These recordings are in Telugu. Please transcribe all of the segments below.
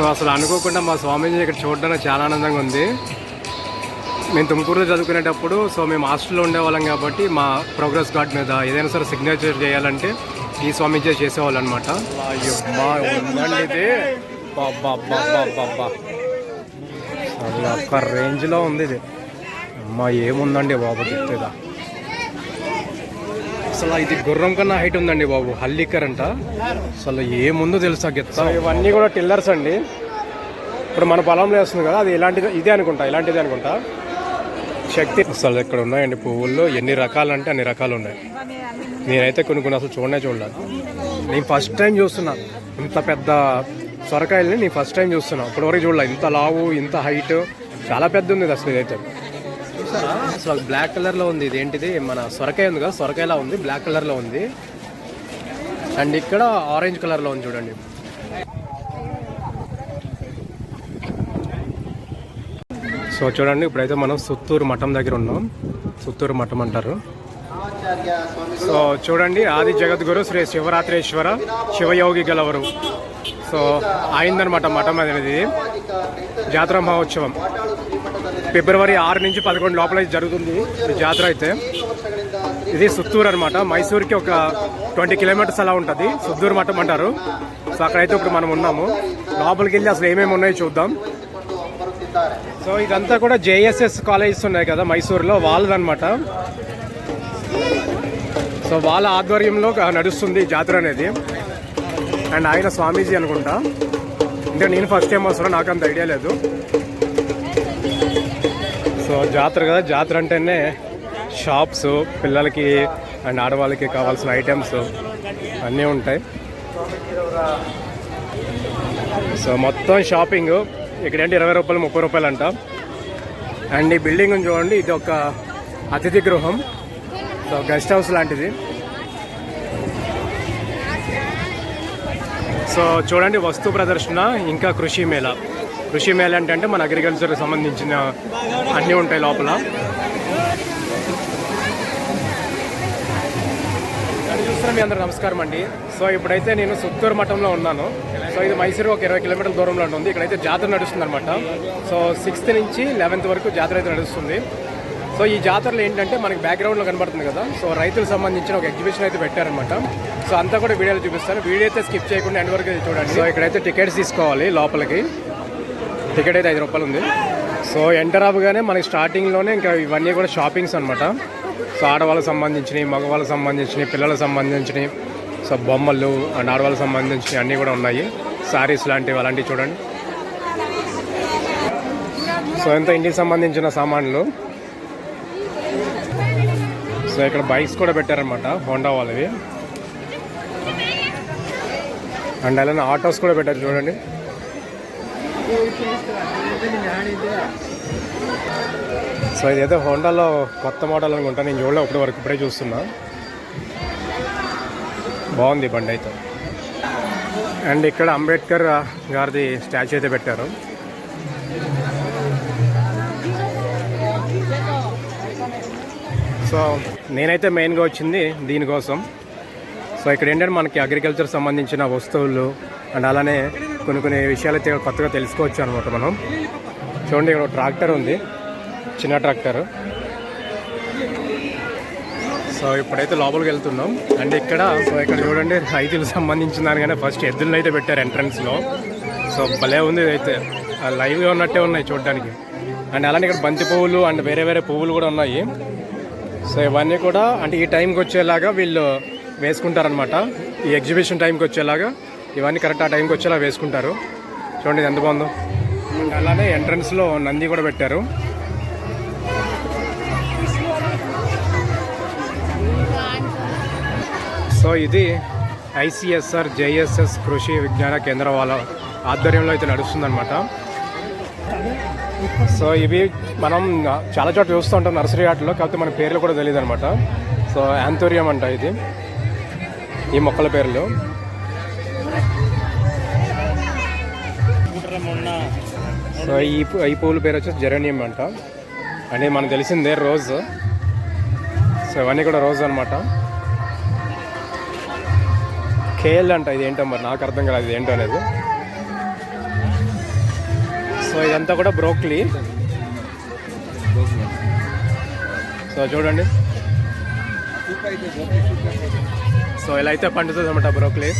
సో అసలు అనుకోకుండా మా స్వామీజీ ఇక్కడ చూడడానికి చాలా ఆనందంగా ఉంది. మేము తుమ్కూరులో చదువుకునేటప్పుడు సో మేము హాస్టల్లో ఉండేవాళ్ళం కాబట్టి మా ప్రోగ్రెస్ కార్డ్ మీద ఏదైనా సరే సిగ్నేచర్ చేయాలంటే ఈ స్వామీజీ చేసేవాళ్ళు అనమాట. ఉందండి ఇది ఒక రేంజ్లో ఉంది ఇది. అమ్మా ఏముందండి బాబు గిట్టేదా. అసలు ఇది గుర్రం కన్నా హైట్ ఉందండి బాబు. హల్లికర్ అంట. అసలు ఏముందో తెలుసా గెత్త. ఇవన్నీ కూడా టిల్లర్స్ అండి. ఇప్పుడు మన పొలంలో వేస్తుంది కదా, అది ఇలాంటిది ఇదే అనుకుంటా, ఇలాంటిదే అనుకుంటా. శక్తి అసలు ఇక్కడ ఉన్నాయండి పువ్వుల్లో. ఎన్ని రకాలు అంటే అన్ని రకాలు ఉన్నాయి. నేనైతే కొన్ని అసలు చూడలేదు. నేను ఫస్ట్ టైం చూస్తున్నా ఇంత పెద్ద సొరకాయలని. నేను ఫస్ట్ టైం చూస్తున్నా, ఇప్పటివరకు చూడలే. ఇంత లావు, ఇంత హైట్, చాలా పెద్ద ఉంది అసలు. ఇదైతే అసలు బ్లాక్ కలర్లో ఉంది. ఇది ఏంటిది, మన సొరకాయ ఉంది కదా, సొరకాయలా ఉంది, బ్లాక్ కలర్లో ఉంది. అండ్ ఇక్కడ ఆరెంజ్ కలర్లో ఉంది చూడండి. సో చూడండి, ఇప్పుడైతే మనం సుత్తూరు మఠం దగ్గర ఉన్నాం. సుత్తూరు మఠం అంటారు. సో చూడండి, ఆది జగద్గురు శ్రీ శివరాత్రేశ్వర శివయోగి గలవరు. సో అయిందనమాట మఠం అనేది. జాతర మహోత్సవం ఫిబ్రవరి 6 నుంచి 11 లోపల జరుగుతుంది ఈ జాతర అయితే. ఇది సుత్తూరు అనమాట. మైసూర్కి ఒక 20 కిలోమీటర్స్ అలా ఉంటుంది. సుత్తూరు మఠం అంటారు. సో అక్కడైతే ఇప్పుడు మనం ఉన్నాము. లోపలికి వెళ్ళి అసలు ఏమేమి ఉన్నాయో చూద్దాం. సో ఇదంతా కూడా జేఎస్ఎస్ కాలేజెస్ ఉన్నాయి కదా మైసూర్లో, వాళ్ళదనమాట. సో వాళ్ళ ఆధ్వర్యంలో నడుస్తుంది జాతర అనేది. అండ్ ఆయన స్వామీజీ అనుకుంటా. అంటే నేను ఫస్ట్ టైం వస్తున్నా, నాకు అంత ఐడియా లేదు. సో జాతర కదా, జాతర అంటేనే షాప్స్, పిల్లలకి అండ్ ఆడవాళ్ళకి కావాల్సిన ఐటమ్స్ అన్నీ ఉంటాయి. సో మొత్తం షాపింగ్ ఇక్కడేంటి 20 రూపాయలు 30 రూపాయలు అంట. అండ్ ఈ బిల్డింగ్ చూడండి, ఇది ఒక అతిథి గృహం. సో గెస్ట్ హౌస్ లాంటిది. సో చూడండి, వస్తు ప్రదర్శన, ఇంకా కృషి మేళ. కృషి మేళ అంటే మన అగ్రికల్చర్కి సంబంధించిన అన్నీ ఉంటాయి లోపల. చూస్తున్నా మీ అందరూ నమస్కారం అండి. సో ఇప్పుడైతే నేను సుత్తూరు మఠంలో ఉన్నాను. సో ఇది మైసూరు ఒక 20 కిలోమీటర్ల దూరంలో ఉంటుంది. ఇక్కడైతే జాతర నడుస్తుంది అనమాట. సో 6th నుంచి 11th వరకు జాతర అయితే నడుస్తుంది. సో ఈ జాతరలో ఏంటంటే మనకి బ్యాక్గ్రౌండ్లో కనబడుతుంది కదా, సో రైతులకు సంబంధించిన ఒక ఎగ్జిబిషన్ అయితే పెట్టారనమాట. సో అంతా కూడా వీడియోలో చూపిస్తాను. వీడియో అయితే స్కిప్ చేయకుండా ఎండ్ వరకు చూడండి. సో ఇక్కడైతే టికెట్స్ తీసుకోవాలి లోపలికి. టికెట్ అయితే 5 రూపాయలు ఉంది. సో ఎంటర్ అవ్వగానే మనకి స్టార్టింగ్లోనే ఇంకా ఇవన్నీ కూడా షాపింగ్స్ అనమాట. సో ఆడవాళ్ళకి సంబంధించినవి, మగవాళ్ళకి సంబంధించినవి, పిల్లలకు సంబంధించినవి, సో బొమ్మలు అండ్ ఆడవాళ్ళకి సంబంధించినవి అన్నీ కూడా ఉన్నాయి. శారీస్ లాంటివి అలాంటివి చూడండి. సో ఎంత ఇంటికి సంబంధించిన సామాన్లు. సో ఇక్కడ బైక్స్ కూడా పెట్టారనమాట, హోండా వాళ్ళవి. అండ్ అలానే ఆటోస్ కూడా పెట్టారు చూడండి. సో ఇదైతే హోండాలో కొత్త మోడల్ అనుకుంటా. నేను చూడలే ఇప్పటి వరకు, ఇప్పుడే చూస్తున్నా. బాగుంది బండి అయితే. అండ్ ఇక్కడ అంబేద్కర్ గారిది స్టాచ్యూ అయితే పెట్టారు. సో నేనైతే మెయిన్గా వచ్చింది దీనికోసం. సో ఇక్కడ ఏంటంటే మనకి అగ్రికల్చర్ సంబంధించిన వస్తువులు అండ్ అలానే కొన్ని విషయాలు అయితే కొత్తగా తెలుసుకోవచ్చు అనమాట మనం. చూడండి, ఇక్కడ ట్రాక్టర్ ఉంది, చిన్న ట్రాక్టర్. సో ఇప్పుడైతే లోపలికి వెళ్తున్నాం. అండ్ ఇక్కడ చూడండి, రైతులకు సంబంధించిన దానిగానే ఫస్ట్ ఎద్దులను అయితే పెట్టారు ఎంట్రన్స్లో. సో భలే ఉంది ఇదైతే, లైవ్గా ఉన్నట్టే ఉన్నాయి చూడడానికి. అండ్ అలానే ఇక్కడ బంతి పువ్వులు అండ్ వేరే పువ్వులు కూడా ఉన్నాయి. సో ఇవన్నీ కూడా అంటే ఈ టైంకి వచ్చేలాగా వీళ్ళు వేసుకుంటారనమాట. ఈ ఎగ్జిబిషన్ టైంకి వచ్చేలాగా ఇవన్నీ కరెక్ట్ ఆ టైంకి వచ్చేలా వేసుకుంటారు. చూడండి ఎంత బాగుందో. అండ్ అలానే ఎంట్రన్స్లో నంది కూడా పెట్టారు. సో ఇది ICSR JSS కృషి విజ్ఞాన కేంద్రం వాళ్ళ ఆధ్వర్యంలో అయితే నడుస్తుందన్నమాట. సో ఇవి మనం చాలా చోట్ల చూస్తూ ఉంటాం నర్సరీ ఆటలో, కాకపోతే మన పేర్లు కూడా తెలియదు అనమాట. సో యాంథోరియం అంట ఇది, ఈ మొక్కల పేర్లు. సో ఈ పూల పేరు వచ్చేసి జెరేనియం అంట. అనేది మనకు తెలిసిందే రోజ్. సో ఇవన్నీ కూడా రోజ్ అనమాట. కేఎల్ అంట, ఇది ఏంటో మరి నాకు అర్థం కాలేదు ఇది ఏంటో అనేది. సో ఇదంతా కూడా బ్రోక్లీ. సో చూడండి, సో ఇలా అయితే పండుతుంది అనమాట బ్రోక్లీ.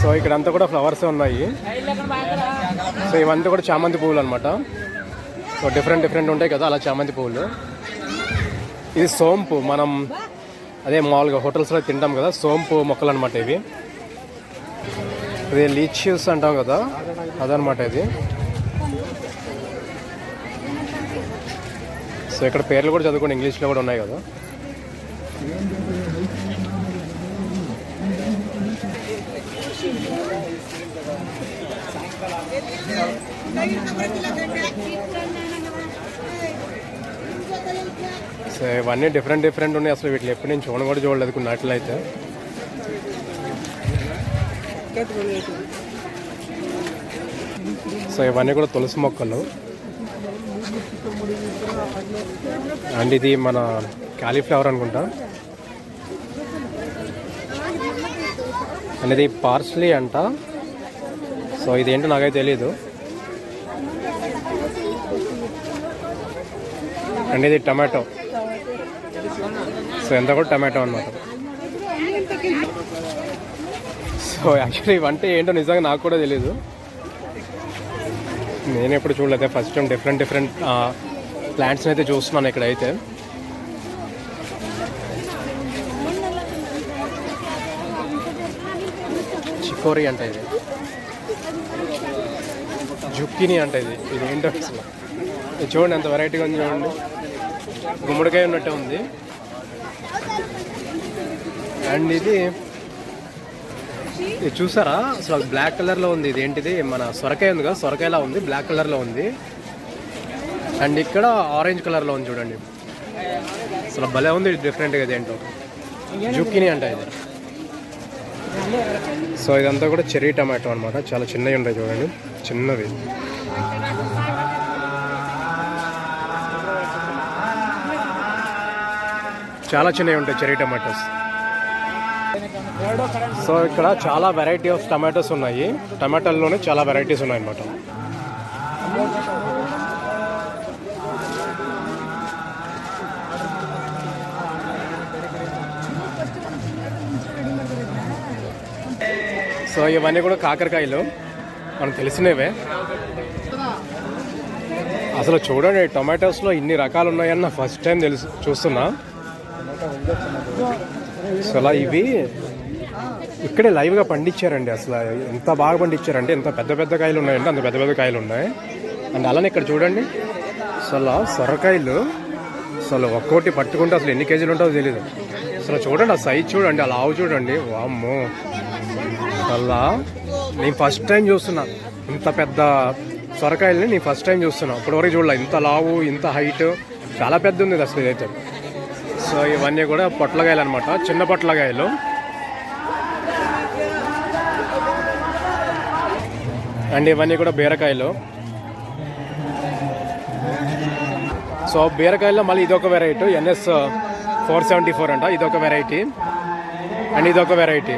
సో ఇక్కడంతా కూడా ఫ్లవర్స్ ఉన్నాయి. సో ఇవంతా కూడా చామంతి పువ్వులు అనమాట. సో డిఫరెంట్ ఉంటాయి కదా, అలా చామంతి పువ్వులు. ఇది సోంపు, మనం అదే మామూలుగా హోటల్స్లో తింటాం కదా, సోంపు మొక్కలు అనమాట ఇవి. ఇది లీచియస్ అంటాం కదా, అదనమాట ఇది. సో ఇక్కడ పేర్లు కూడా చదువుకోండి, ఇంగ్లీష్లో కూడా ఉన్నాయి కదా. సో ఇవన్నీ డిఫరెంట్ ఉన్నాయి. అసలు వీటిని ఎప్పుడు నేను కూడా చూడలేదు కొన్నట్లు అయితే. సో ఇవన్నీ కూడా తులసి మొక్కలు. అండ్ ఇది మన కాలీఫ్లవర్ అనుకుంటా. అండ్ ఇది పార్స్లీ అంట. సో ఇదేంటో నాకైతే తెలీదు. అండ్ ఇది టమాటో. సో ఎంత కూడా టమాటో అన్నమాట. సో యాక్చువల్లీ ఇవంటే ఏంటో నిజంగా నాకు కూడా తెలీదు. నేను ఎప్పుడు చూడలేదు, ఫస్ట్ టైం డిఫరెంట్ ప్లాంట్స్ని అయితే చూస్తున్నాను ఇక్కడైతే. చికోరీ అంట ఇది, జుక్కిని అంట ఇది. ఏంటో అసలు ఇది చూడండి ఎంత వెరైటీగా ఉంది. చూడండి, గుమ్మడికాయ ఉన్నట్టే ఉంది. అండ్ ఇది చూసారా అసలు బ్లాక్ కలర్లో ఉంది. ఇది ఏంటిది, మన సొరకాయ ఉంది కదా, సొరకాయలా ఉంది, బ్లాక్ కలర్లో ఉంది. అండ్ ఇక్కడ ఆరెంజ్ కలర్లో ఉంది చూడండి. అసలు భలే ఉంది, డిఫరెంట్గా. ఇది ఏంటో జుక్కిని అంట ఇది. సో ఇదంతా కూడా చెర్రీ టమాటో అనమాట. చాలా చిన్నవి ఉంటాయి చూడండి, చిన్నవి. చాలా చిన్నవి ఉంటాయి చెర్రీ టమాటోస్. సో ఇక్కడ చాలా వెరైటీ ఆఫ్ టమాటోస్ ఉన్నాయి. టమాటాల్లోనే చాలా వెరైటీస్ ఉన్నాయి అన్నమాట. సో ఇవన్నీ కూడా కాకరకాయలు, మనకు తెలిసినవే. అసలు చూడండి, టొమాటోస్లో ఇన్ని రకాలు ఉన్నాయన్న ఫస్ట్ టైం చూస్తున్నా. సో అలా ఇవి ఇక్కడే లైవ్గా పండించారండి. అసలు ఎంత బాగా పండించారంటే, ఎంత పెద్ద కాయలు ఉన్నాయంటే అంత పెద్ద కాయలు ఉన్నాయి. అండ్ అలానే ఇక్కడ చూడండి, అసలు సొరకాయలు అసలు ఒక్కోటి పట్టుకుంటే అసలు ఎన్ని కేజీలు ఉంటుందో తెలియదు. అసలు చూడండి ఆ సైజ్ చూడండి, ఆ లావు చూడండి. వామ్మో, అలా నేను ఫస్ట్ టైం చూస్తున్నా ఇంత పెద్ద సొరకాయలని. నేను ఫస్ట్ టైం చూస్తున్నా, ఇప్పటివరకు చూడలే. ఇంత లావు, ఇంత హైట్, చాలా పెద్ద ఉంది అసలు ఇదైతే. సో ఇవన్నీ కూడా పొట్లకాయలు అనమాట, చిన్న పొట్లకాయలు. అండ్ ఇవన్నీ కూడా బీరకాయలు. సో బీరకాయల్లో మళ్ళీ ఇదొక వెరైటీ, NS 474 అంట, ఇదొక వెరైటీ. అండ్ ఇదొక వెరైటీ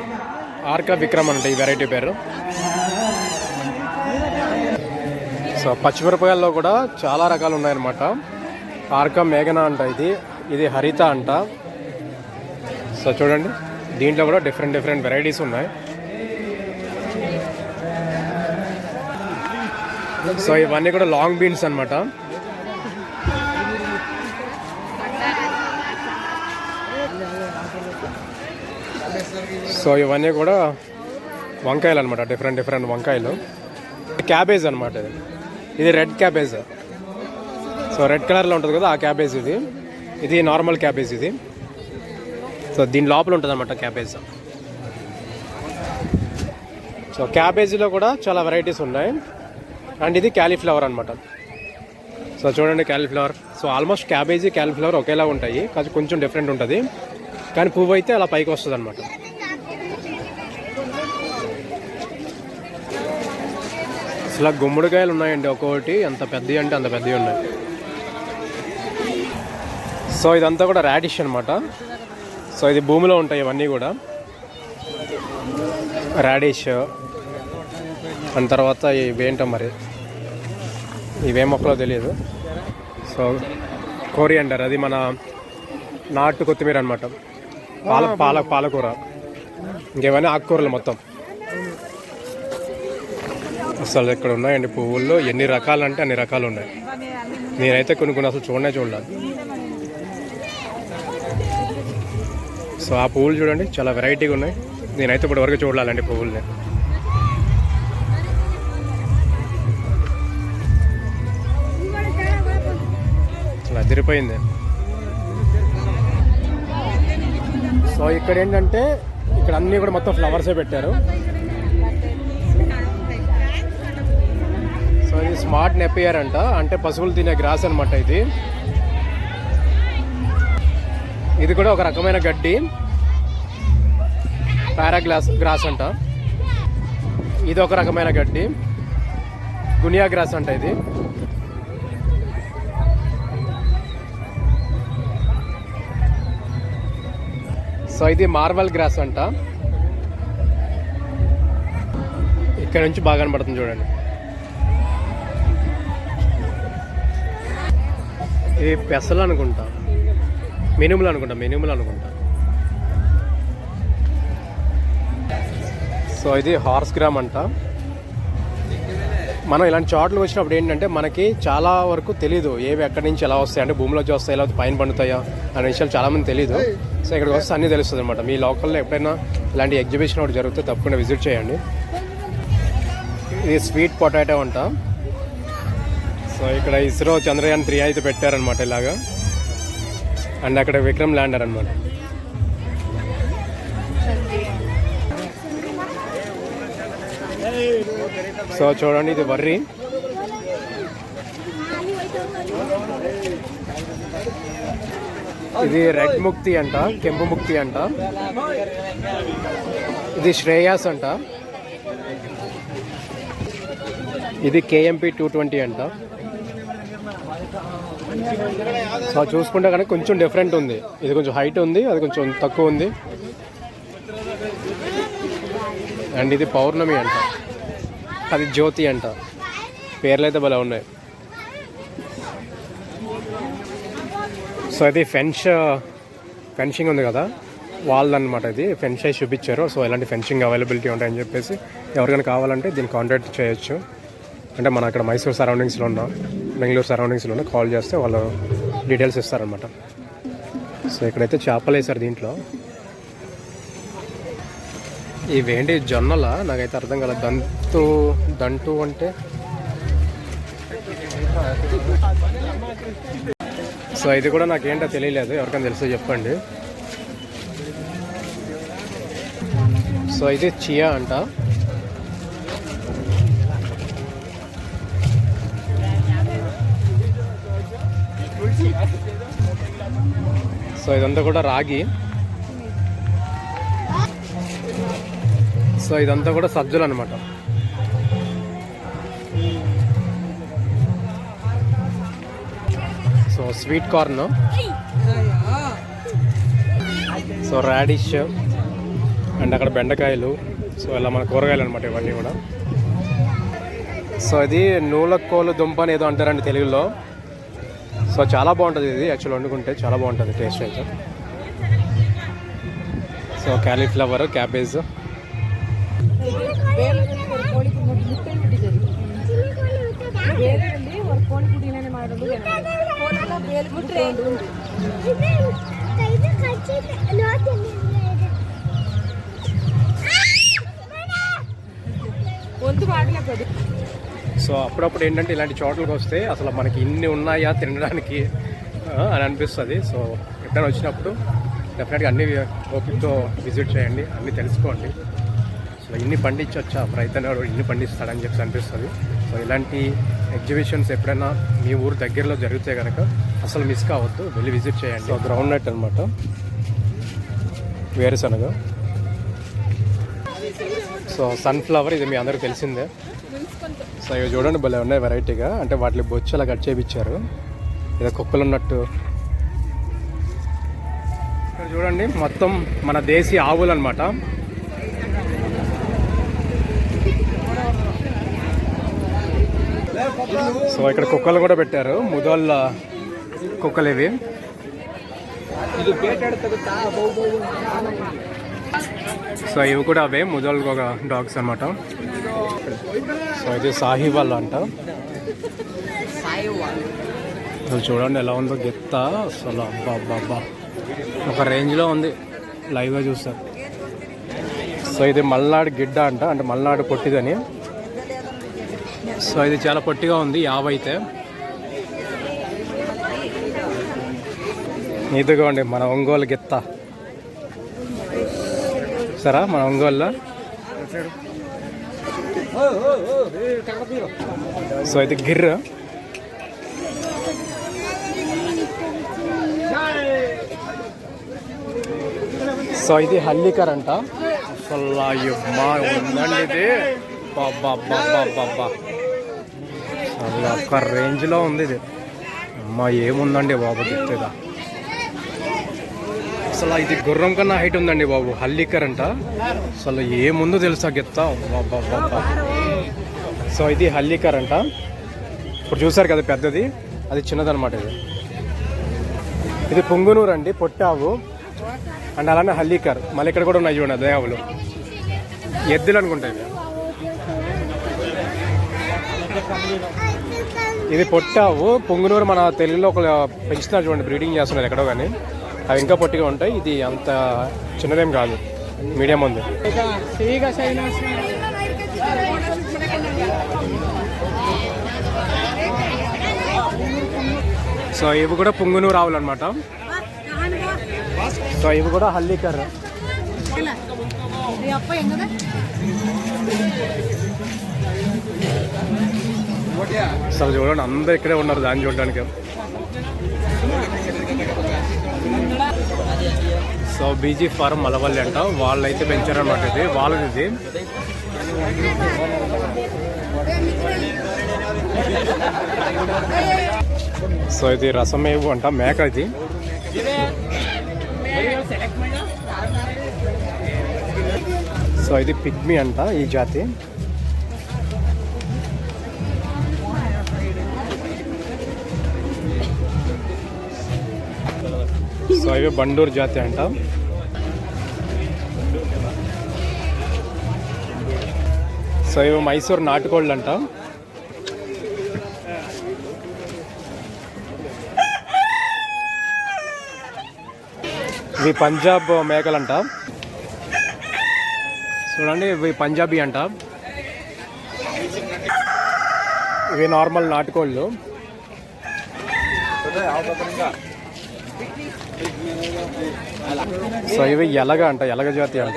ఆర్కా విక్రమ్ అంట ఈ వెరైటీ పేరు. సో పచ్చిమిరపకాయల్లో కూడా చాలా రకాలు ఉన్నాయన్నమాట. ఆర్కా మేఘనా అంట ఇది హరిత అంట. సో చూడండి, దీంట్లో కూడా డిఫరెంట్ వెరైటీస్ ఉన్నాయి. సో ఇవన్నీ కూడా లాంగ్ బీన్స్ అనమాట. సో ఇవన్నీ కూడా వంకాయలు అనమాట, డిఫరెంట్ వంకాయలు. క్యాబేజ్ అనమాట ఇది రెడ్ క్యాబేజ్. సో రెడ్ కలర్లో ఉంటుంది కదా, ఆ క్యాబేజ్ ఇది నార్మల్ క్యాబేజ్ ఇది. సో దీని లోపల ఉంటుంది అనమాట క్యాబేజ్. సో క్యాబేజీలో కూడా చాలా వెరైటీస్ ఉన్నాయి. అండ్ ఇది క్యాలీఫ్లవర్ అనమాట. సో చూడండి cauliflower. So almost cabbage cauliflower ఒకేలా ఉంటాయి, కాదు కొంచెం డిఫరెంట్ ఉంటుంది. కానీ పువ్వు అయితే అలా పైకి వస్తుంది అనమాట. అసలు గుమ్మడికాయలు ఉన్నాయండి ఒక్కొక్కటి, ఎంత పెద్దవి అంటే అంత పెద్దవి ఉన్నాయి. సో ఇదంతా కూడా రాడిష్ అనమాట. సో ఇది భూమిలో ఉంటాయి ఇవన్నీ కూడా రాడిష్. దాని తర్వాత ఇవేంటో మరి ఇవేం మొక్కలో తెలియదు. సో కోరియండర్, అది మన నాటు కొత్తిమీర అనమాట. పాలకూర, ఇంకేమైనా ఆకుకూరలు మొత్తం. అసలు ఇక్కడ ఉన్నాయండి పువ్వుల్లో ఎన్ని రకాలు అంటే అన్ని రకాలు ఉన్నాయి. నేనైతే కొన్ని అసలు చూడలేదు. సో ఆ పువ్వులు చూడండి చాలా వెరైటీగా ఉన్నాయి. నేనైతే ఇప్పటి వరకు చూడాలండి పువ్వుల్ని. అసలు అదిరిపోయింది. సో ఇక్కడ ఏంటంటే ఇక్కడ అన్నీ కూడా మొత్తం ఫ్లవర్సే పెట్టారు. సో ఇది స్మార్ట్ నెపియర్ అంట, అంటే పశువులు తినే గ్రాస్ అనమాట. ఇది కూడా ఒక రకమైన గడ్డి, గ్రాస్ అంట. ఇది ఒక రకమైన గడ్డి, గునియా గ్రాస్ అంట ఇది. సో ఇది మార్వల్ గ్రాస్ అంట. ఇక్కడ నుంచి బాగా కనబడుతుంది చూడండి. ఇది పెసలు అనుకుంటా, మినుములు అనుకుంటా. సో ఇది హార్స్ గ్రామ్ అంట. మనం ఇలాంటి చోట్లకు వచ్చినప్పుడు ఏంటంటే మనకి చాలా వరకు తెలీదు ఏవి ఎక్కడి నుంచి ఎలా వస్తాయి, అంటే భూమిలోకి వస్తాయి, ఎలా పైన పండుతాయా అనే విషయాలు చాలామంది తెలీదు. సో ఇక్కడికి వస్తే అన్నీ తెలుస్తుంది అనమాట. మీ లోకల్లో ఎప్పుడైనా ఇలాంటి ఎగ్జిబిషన్ ఒకటి జరిగితే తప్పకుండా విజిట్ చేయండి. ఇది స్వీట్ పొటాటో అంట. సో ఇక్కడ ఇస్రో చంద్రయాన్ 3 అయితే పెట్టారనమాట ఇలాగా. అండ్ అక్కడ విక్రమ్ ల్యాండర్ అనమాట. సో చూడండి ఇది వర్రి. ఇది రెడ్ ముక్తి అంట, కెంపు ముక్తి అంట. ఇది శ్రేయాస్ అంట. ఇది KMP 220 అంట. సో చూసుకుంటే కనుక కొంచెం డిఫరెంట్ ఉంది. ఇది కొంచెం హైట్ ఉంది, అది కొంచెం తక్కువ ఉంది. అండ్ ఇది పౌర్ణమి అంట, అది జ్యోతి అంట. పేర్లు అయితే భలే ఉన్నాయి. సో ఇది ఫెన్సింగ్ ఉంది కదా, వాళ్ళదన్నమాట. ఇది ఫెన్స్ అయి చూపించారు. సో ఇలాంటి ఫెన్సింగ్ అవైలబిలిటీ ఉంటాయని చెప్పేసి ఎవరికైనా కావాలంటే దీన్ని కాంటాక్ట్ చేయొచ్చు. అంటే మన అక్కడ మైసూర్ సరౌండింగ్స్లో ఉన్న, బెంగళూరు సరౌండింగ్స్లో ఉన్న కాల్ చేస్తే వాళ్ళు డీటెయిల్స్ ఇస్తారనమాట. సో ఇక్కడైతే చేపలు వేసారు దీంట్లో. ఇవేంటి జొన్నలా నాకైతే అర్థం కాలేదు. దంటు అంటే సో ఇది కూడా నాకేంటో తెలియలేదు. ఎవరికైనా తెలిస్తే చెప్పండి. సో ఇది చియా అంట. సో ఇదంతా కూడా రాగి. సో ఇదంతా కూడా సజ్జలు అనమాట. So sweet corn, so radish, and అక్కడ బెండకాయలు. సో ఇలా మన కూరగాయలు అనమాట ఇవన్నీ కూడా. సో ఇది నూలకోలు దుంప అని ఏదో అంటారండి తెలుగులో. సో చాలా బాగుంటుంది ఇది, యాక్చువల్ వండుకుంటే చాలా బాగుంటుంది టేస్ట్ అయితే. So cauliflower, cabbage. సో అప్పుడప్పుడు ఏంటంటే ఇలాంటి చోట్లకి వస్తే అసలు మనకి ఇన్ని ఉన్నాయా తినడానికి అని అనిపిస్తుంది. సో ఎప్పుడైనా వచ్చినప్పుడు డెఫినెట్గా అన్ని ఓపికతో విజిట్ చేయండి, అన్నీ తెలుసుకోండి. సో ఇన్ని పండించవచ్చా, రైతు ఇన్ని పండిస్తాడని చెప్పి అనిపిస్తుంది. సో ఇలాంటి ఎగ్జిబిషన్స్ ఎప్పుడైనా మీ ఊరు దగ్గరలో జరిగితే కనుక అసలు మిస్ కావద్దు, వెళ్ళి విజిట్ చేయండి. సో గ్రౌండ్ నట్ అనమాట, వేరుశనగ. సో సన్ఫ్లవర్, ఇది మీ అందరికీ తెలిసిందే. సో ఇవి చూడండి భలే ఉన్నాయి వెరైటీగా, అంటే వాటిని బొచ్చు అలా కట్ చేయించారు, ఏదో కుక్కలు ఉన్నట్టు. ఇక్కడ చూడండి మొత్తం మన దేశీ ఆవులు అనమాట. సో ఇక్కడ కుక్కలు కూడా పెట్టారు, ముదోళ్ళ కుక్కలు ఇవి. సో ఇవి కూడా అవే ముదోళ్ళకి ఒక డాగ్స్ అనమాట. సో ఇది సాహివాల్ అంట. అసలు చూడండి ఎలా ఉందో గెత్త, అసలు అబ్బా అబ్బా అబ్బా ఒక రేంజ్లో ఉంది లైవ్గా చూస్తారు. సో ఇది మల్నాడు గిడ్డ అంట, అంటే మల్నాడు పొట్టిదని. సో ఇది చాలా పొట్టిగా ఉంది, 50 అయితే. ఇదిగోండి మన ఒంగోలు గిత్త సరా, మన ఒంగోలులో. సో ఇది గిర్ర. సో ఇది హల్లికర్ అంట. అసలు ఉందండి ఇది, బాబా బాబా బాబా అసలు ఒక రేంజ్లో ఉంది ఇది. అమ్మా ఏముందండి బాబు గెత్తగా, అసలు ఇది గుర్రం కన్నా హైట్ ఉందండి బాబు. హల్లికర్ అంట, అసలు ఏముందో తెలుసా గెత్త, బాబా బాబా. సో ఇది హల్లికర్ అంట. ఇప్పుడు చూసారు కదా పెద్దది, అది చిన్నదనమాట. ఇది పుంగునూరు అండి, పొట్టావు అండ్ అలానే హల్లికర్. మళ్ళీ ఇక్కడ కూడా ఉన్నాయి చూడండి దయావులు, ఎద్దులు అనుకుంటాయి. ఇది పొట్టావు పుంగునూరు, మన తెలుగులో ఒక పెంచుతున్నారు చూడండి, బ్రీడింగ్ చేస్తున్నారు ఎక్కడో, కానీ అవి ఇంకా పొట్టిగా ఉంటాయి. ఇది అంత చిన్నదేం కాదు, మీడియం ఉంది. సో ఇవి కూడా పుంగునూరు ఆవులు అనమాట. సో ఇవి కూడా హల్లికర్. అసలు చూడండి అందరు ఇక్కడే ఉన్నారు దాన్ని చూడడానికి. సో బీజీ ఫార్మ్ మలవల్లి అంట, వాళ్ళైతే పెంచారనమాట. ఇది వాళ్ళది. ఇది సో ఇది రసమేవు అంట, మేక ఇది. సో ఇది పిగ్మీ అంట ఈ జాతి. సో ఇవి బండూరు జాతి అంట. సో ఇవి మైసూర్ నాటుకోళ్ళు అంట. ఇవి పంజాబ్ మేకలంట. చూడండి ఇవి పంజాబీ అంట. ఇవి నార్మల్ నాటుకోళ్ళు. సో ఇవి ఎలగ అంట, ఎలగ జాతి అంట.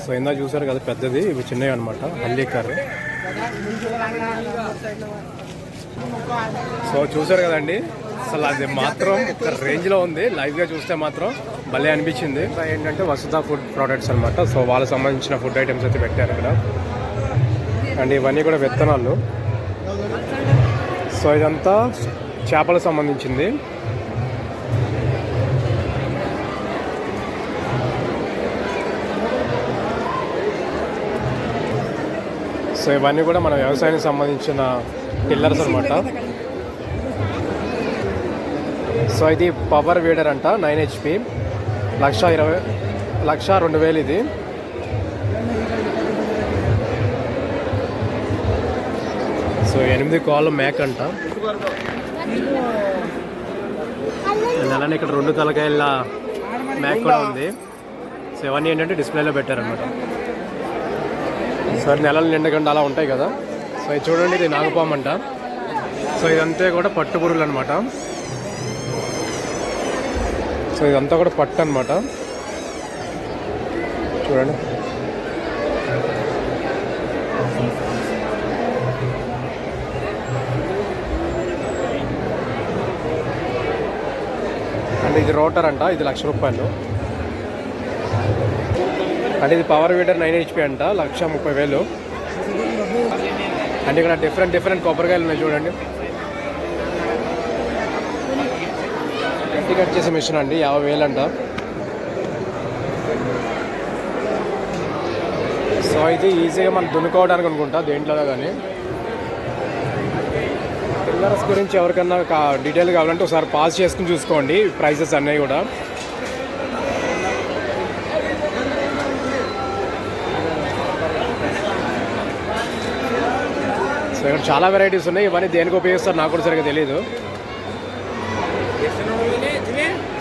సో ఇందా చూసారు కదా పెద్దది, ఇవి చిన్నవి అనమాట, హల్లికర్. సో చూసారు కదండి, అసలు అది మాత్రం ఒక రేంజ్లో ఉంది. లైవ్గా చూస్తే మాత్రం భలే అనిపించింది. ఏంటంటే వసుధ ఫుడ్ ప్రోడక్ట్స్ అనమాట. సో వాళ్ళకి సంబంధించిన ఫుడ్ ఐటమ్స్ అయితే పెట్టారు ఇక్కడ. అండ్ ఇవన్నీ కూడా విత్తనాలు. సో ఇదంతా చేపలకు సంబంధించింది. సో ఇవన్నీ కూడా మన వ్యవసాయానికి సంబంధించిన పిల్లర్స్ అనమాట. సో ఇది పవర్ వీడర్ అంట, 9 HP, 1,20,000 ఇది. సో 8 కాళ్ళ మేక అంట. అలానే ఇక్కడ 2 తలకాయల మేక కూడా ఉంది. సో ఇవన్నీ ఏంటంటే డిస్ప్లేలో పెట్టారనమాట. సో నెలలు నిండకుండా అలా ఉంటాయి కదా. సో ఇది చూడండి, ఇది నాగపాము అంట. సో ఇదంతా కూడా పట్టు పురుగులు అనమాట. సో ఇదంతా కూడా పట్టు అనమాట, చూడండి. అంటే ఇది రోటర్ అంట, ఇది ₹1,00,000. అంటే ఇది పవర్ వీడర్ 9 HP అంట, 1,30,000. అంటే ఇక్కడ డిఫరెంట్ కొబ్బరికాయలు ఉన్నాయి చూడండి. మట్టి కట్ చేసే మిషన్ అండి, 50,000 అంట. సో ఇది ఈజీగా మనం దున్నుకోవడానికి అనుకుంటా దేంట్లో కానీ. టిల్లర్స్ గురించి ఎవరికన్నా డీటెయిల్ కావాలంటే ఒకసారి పాస్ చేసుకుని చూసుకోండి ప్రైసెస్ అన్నీ కూడా. సో ఇక్కడ చాలా వెరైటీస్ ఉన్నాయి, ఇవన్నీ దేనికి ఉపయోగిస్తారు నాకు కూడా సరిగ్గా తెలియదు.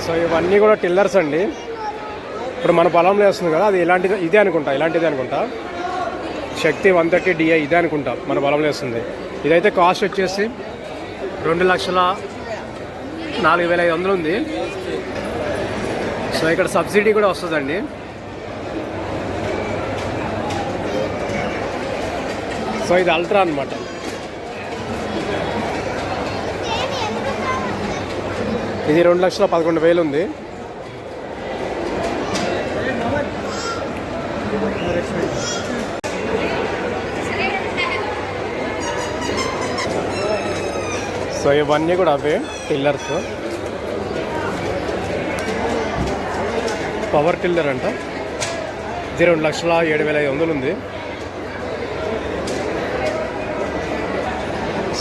సో ఇవన్నీ కూడా టిల్లర్స్ అండి. ఇప్పుడు మన పొలంలో వేస్తుంది కదా, అది ఇదే అనుకుంటా, ఇలాంటిదే అనుకుంటా. శక్తి 130 DI ఇదే అనుకుంటా మన పొలంలో వేస్తుంది. ఇదైతే కాస్ట్ వచ్చేసి 2,04,500 ఉంది. సో ఇక్కడ సబ్సిడీ కూడా వస్తుందండి. సో ఇది అల్ట్రా అనమాట. ఇది 2,11,000 ఉంది. సో ఇవన్నీ కూడా అవే టిల్లర్స్. పవర్ టిల్లర్ అంట. ఇది 2,07,500 ఉంది.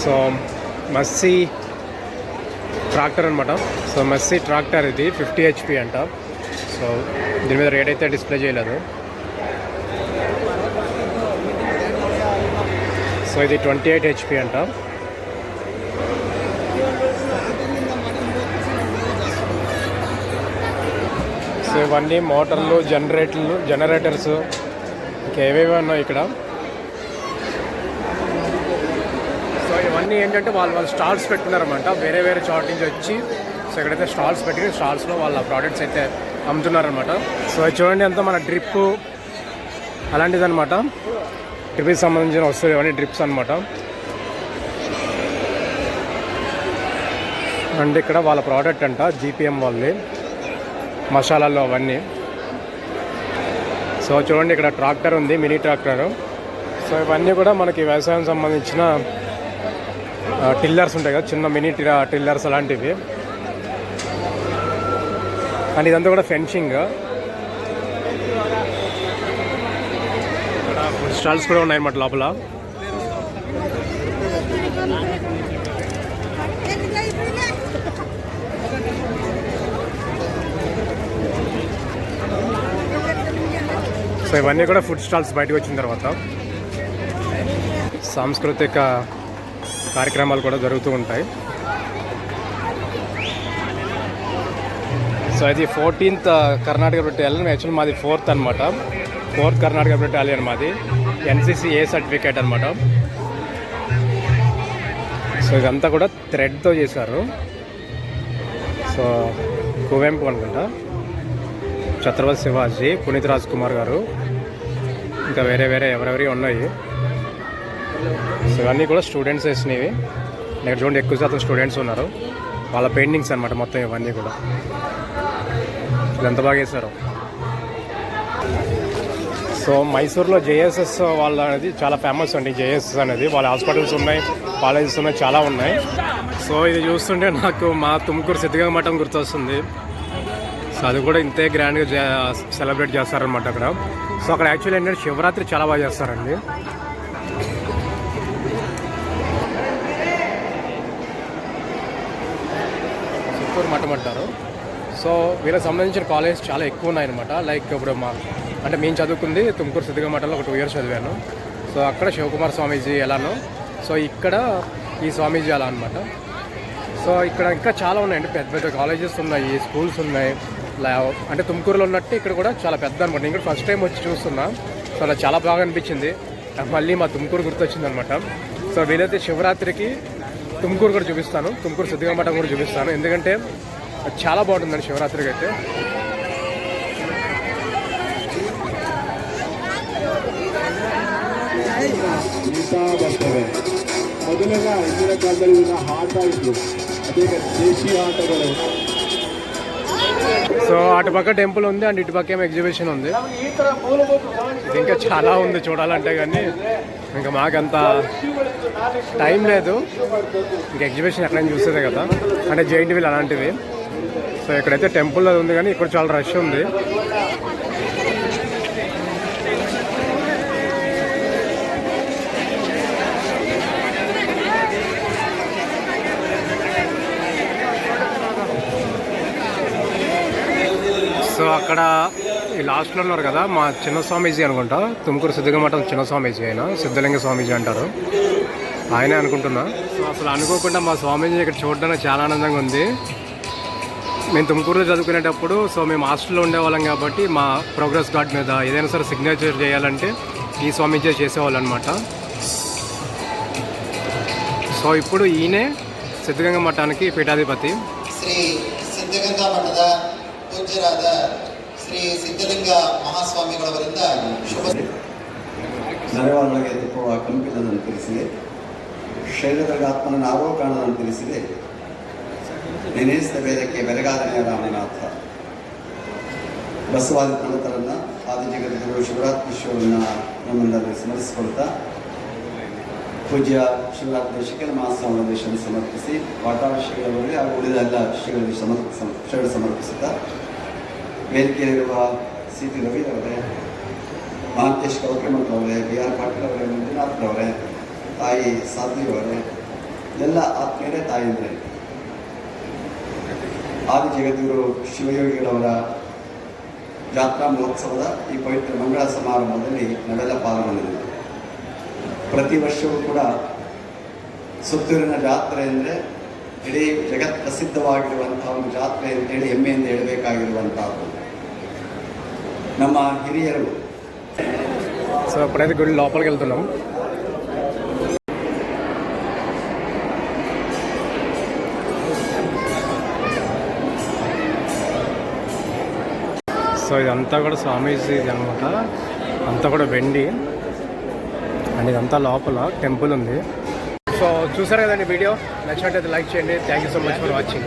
సో మస్సీ ట్రాక్టర్ అనమాట. సో మస్సీ ట్రాక్టర్ ఇది 50 HP అంట. సో దీని మీద రేట్ అయితే డిస్ప్లే చేయలేదు. సో ఇది 28 HP అంట. సో ఇవన్నీ మోటార్లు, జనరేటర్స్ ఇంకా ఏవేవి ఉన్నాయి ఇక్కడ. సో ఇవన్నీ ఏంటంటే వాళ్ళు స్టాల్స్ పెట్టుకున్నారన్నమాట, వేరే వేరే చోట నుంచి వచ్చి. సో ఇక్కడైతే స్టాల్స్ పెట్టి స్టాల్స్లో వాళ్ళ ప్రోడక్ట్స్ అయితే అమ్ముతున్నారనమాట. సో చూడండి అంతా మన డ్రిప్ అలాంటిది అనమాట. డ్రిప్కి సంబంధించిన వస్తువులు ఇవన్నీ డ్రిప్స్ అనమాట. అండ్ ఇక్కడ వాళ్ళ ప్రోడక్ట్ అంట, GPM వాళ్ళది, మసాలాలు అవన్నీ. సో చూడండి ఇక్కడ ట్రాక్టర్ ఉంది, మినీ ట్రాక్టర్. సో ఇవన్నీ కూడా మనకి వ్యవసాయం సంబంధించిన టిల్లర్స్ ఉంటాయి కదా, చిన్న మినీ టిల్లర్స్ అలాంటివి. అండ్ ఇదంతా కూడా ఫెన్సింగ్. ఫుడ్ స్టాల్స్ కూడా ఉన్నాయన్నమాట లోపల. సో ఇవన్నీ కూడా ఫుడ్ స్టాల్స్ బయటకు వచ్చిన తర్వాత సాంస్కృతిక కార్యక్రమాలు కూడా జరుగుతూ ఉంటాయి. సో ఇది 14th కర్ణాటక బెటాలియన్. యాక్చువల్ మాది 4th అనమాట. 4th కర్ణాటక బెటాలియన్ మాది. NCC A సర్టిఫికేట్ అనమాట. సో ఇదంతా కూడా థ్రెడ్తో చేశారు. సో కువెంపు అనుకుంటా, ఛత్రపతి శివాజీ, పునీత్ రాజ్ కుమార్ గారు, ఇంకా వేరే ఎవరెవరి ఉన్నాయి. సో ఇవన్నీ కూడా స్టూడెంట్స్ వేసినవి. ఇక్కడ చూడండి ఎక్కువ శాతం స్టూడెంట్స్ ఉన్నారు. వాళ్ళ పెయింటింగ్స్ అనమాట మొత్తం ఇవన్నీ కూడా. ఎంత బాగా వేశారు. సో మైసూర్లో JSS వాళ్ళ అనేది చాలా ఫేమస్ అండి. JSS అనేది వాళ్ళ హాస్పిటల్స్ ఉన్నాయి, కాలేజెస్ ఉన్నాయి, చాలా ఉన్నాయి. సో ఇది చూస్తుంటే నాకు మా తుమ్కూరు సిద్ధిగంగ మఠం గుర్తొస్తుంది. సో అది కూడా ఇంతే గ్రాండ్గా సెలబ్రేట్ చేస్తారనమాట అక్కడ. సో అక్కడ యాక్చువల్లీ ఏంటంటే శివరాత్రి చాలా బాగా చేస్తారండి. చిత్తూరు మఠం అంటారు. సో వీళ్ళకి సంబంధించిన కాలేజెస్ చాలా ఎక్కువ ఉన్నాయన్నమాట. లైక్ ఇప్పుడు అంటే మేము చదువుకుంది తుమ్కూరు సిద్ధిగంగ మఠంలో ఒక 2 years చదివాను. సో అక్కడ శివకుమార్ స్వామీజీ ఎలానో, సో ఇక్కడ ఈ స్వామీజీ అలా అనమాట. సో ఇక్కడ ఇంకా చాలా ఉన్నాయండి, పెద్ద పెద్ద కాలేజెస్ ఉన్నాయి, స్కూల్స్ ఉన్నాయి. అంటే తుమ్కూరులో ఉన్నట్టు ఇక్కడ కూడా చాలా పెద్ద అనమాట. నేను కూడా ఫస్ట్ టైం వచ్చి చూస్తున్నా. సో అలా చాలా బాగా అనిపించింది. మళ్ళీ మా తుమ్కూరు గుర్తొచ్చింది అనమాట. సో వీలైతే శివరాత్రికి తుమ్కూరు కూడా చూపిస్తాను, తుమ్కూరు సిద్ధిగంగ మఠం కూడా చూపిస్తాను. ఎందుకంటే చాలా బాగుంటుందండి శివరాత్రికి అయితే. ಮೊದಲಿನ ಹಿಂದಿನ ಕಾಲದಲ್ಲಿ ಆಟ ಇತ್ತು, ಅದೇ ದೇಶೀಯ ಆಟಗಳು. సో అటుపక్క టెంపుల్ ఉంది అండ్ ఇటుపక్క ఏమో ఎగ్జిబిషన్ ఉంది. ఇది ఇంకా చాలా ఉంది చూడాలంటే, కానీ ఇంకా మాకంత టైం లేదు. ఇంకా ఎగ్జిబిషన్ ఎక్కడైనా చూసేదే కదా, అంటే జైంట్ వీల్ అలాంటివి. సో ఇక్కడైతే టెంపుల్ అది ఉంది కానీ ఇక్కడ చాలా రష్ ఉంది. సో అక్కడ ఈ లాస్ట్లో ఉన్నారు కదా మా చిన్న స్వామీజీ అనుకుంటా, తుమ్కూరు సిద్ధగంగ మఠం చిన్న స్వామీజీ, ఆయన సిద్ధలింగ స్వామీజీ అంటారు, ఆయనే అనుకుంటున్నా. సో అసలు అనుకోకుండా మా స్వామీజీ ఇక్కడ చూడడానికి చాలా ఆనందంగా ఉంది. మేము తుమ్కూరులో చదువుకునేటప్పుడు సో మేము హాస్టల్లో ఉండేవాళ్ళం కాబట్టి మా ప్రోగ్రెస్ కార్డ్ మీద ఏదైనా సరే సిగ్నేచర్ చేయాలంటే ఈ స్వామీజీ చేసేవాళ్ళు అనమాట. సో ఇప్పుడు ఈయనే సిద్ధగంగ మఠానికి పీఠాధిపతి. ಶ್ರೀ ಸಿದ್ಧಗಂಗಾ ಮಠದ ಪೂಜ್ಯರಾದ ಶ್ರೀ ಸಿದ್ಧಲಿಂಗ ಮಹಾಸ್ವಾಮಿಗಳವರಿಂದ ಶುಭ ನರವಾರೊಳಗೆ ತುಪ್ಪುವ ಕಂಪಿಲ್ಲದನ್ನು ತಿಳಿಸಿದೆ, ಶೈಲದೊಳಗೆ ಆತ್ಮನ ನಾವೋ ಕಾಣದನ್ನು ತಿಳಿಸಿದೆ, ನೆನೆಸಿದ ವೇದಕ್ಕೆ ಬೆರಗಾದನೆಯ ರಾಮನಾಥ. ಬಸವಾದಿ ಪ್ರಣತರನ್ನ ಆದಿಜಗದ್ಗುರು ಶಿವರಾತ್ರೀಶ್ವರನ್ನ ನಮ್ಮನ್ನಲ್ಲಿ ಸ್ಮರಿಸಿಕೊಳ್ತಾ ಪೂಜ್ಯ ಶಿವರಾತ್ರಿ ಶಿಖರ ಮಹಾಸ್ವಾಮಿ ದೇಶವನ್ನು ಸಮರ್ಪಿಸಿ ಪಾಠಾಳ ಶ್ರೀಗಳವರಿಗೆ ಹಾಗೂ ಉಳಿದ ಎಲ್ಲ ಶ್ರೀಗಳಿಗೆ ಶರಣ ಸಮರ್ಪಿಸುತ್ತಾ ವೇದಿಕೆಯಲ್ಲಿರುವ ಸಿ ಟಿ ರವಿರವರೇ, ಮಹಾಂತೇಶ್ ಕೌಕ್ರಮಠರವರೇ, ಬಿ ಆರ್ ಪಾಟೀಲ್ ಅವರೇ, ಮಂಜುನಾಥ್ರವರೇ, ತಾಯಿ ಸಾಧ್ವಿಯವರೇ, ಎಲ್ಲ ಆತ್ಮೀಯರೇ, ತಾಯಿಂದ್ರೆ, ಆದಿ ಜಗದ್ಗುರು ಶಿವಯೋಗಿಗಳವರ ಜಾತ್ರಾ ಮಹೋತ್ಸವದ ಈ ಪವಿತ್ರ ಮಂಗಳ ಸಮಾರಂಭದಲ್ಲಿ ನಾವೆಲ್ಲ ಪಾಲ್ಗೊಂಡಿದ್ದೇವೆ. ಪ್ರತಿ ವರ್ಷವೂ ಕೂಡ ಸುತ್ತೂರಿನ ಜಾತ್ರೆ ಅಂದರೆ ಇಡೀ ಜಗತ್ ಪ್ರಸಿದ್ಧವಾಗಿರುವಂಥ ಒಂದು ಜಾತ್ರೆ ಅಂತೇಳಿ ಹೆಮ್ಮೆಯಿಂದ ಹೇಳಬೇಕಾಗಿರುವಂಥದ್ದು. ನಮ್ಮ ಹಿರಿಯರು సో ఇప్పుడైతే గుడి లోపలికి వెళ్తున్నాం. సో ఇదంతా కూడా స్వామీజీ అనమాట, అంతా కూడా వెండి అండ్ ఇదంతా లోపల టెంపుల్ ఉంది. సో చూసారు కదండి వీడియో, నచ్చినట్టయితే లైక్ చేయండి. Thank you so much for watching.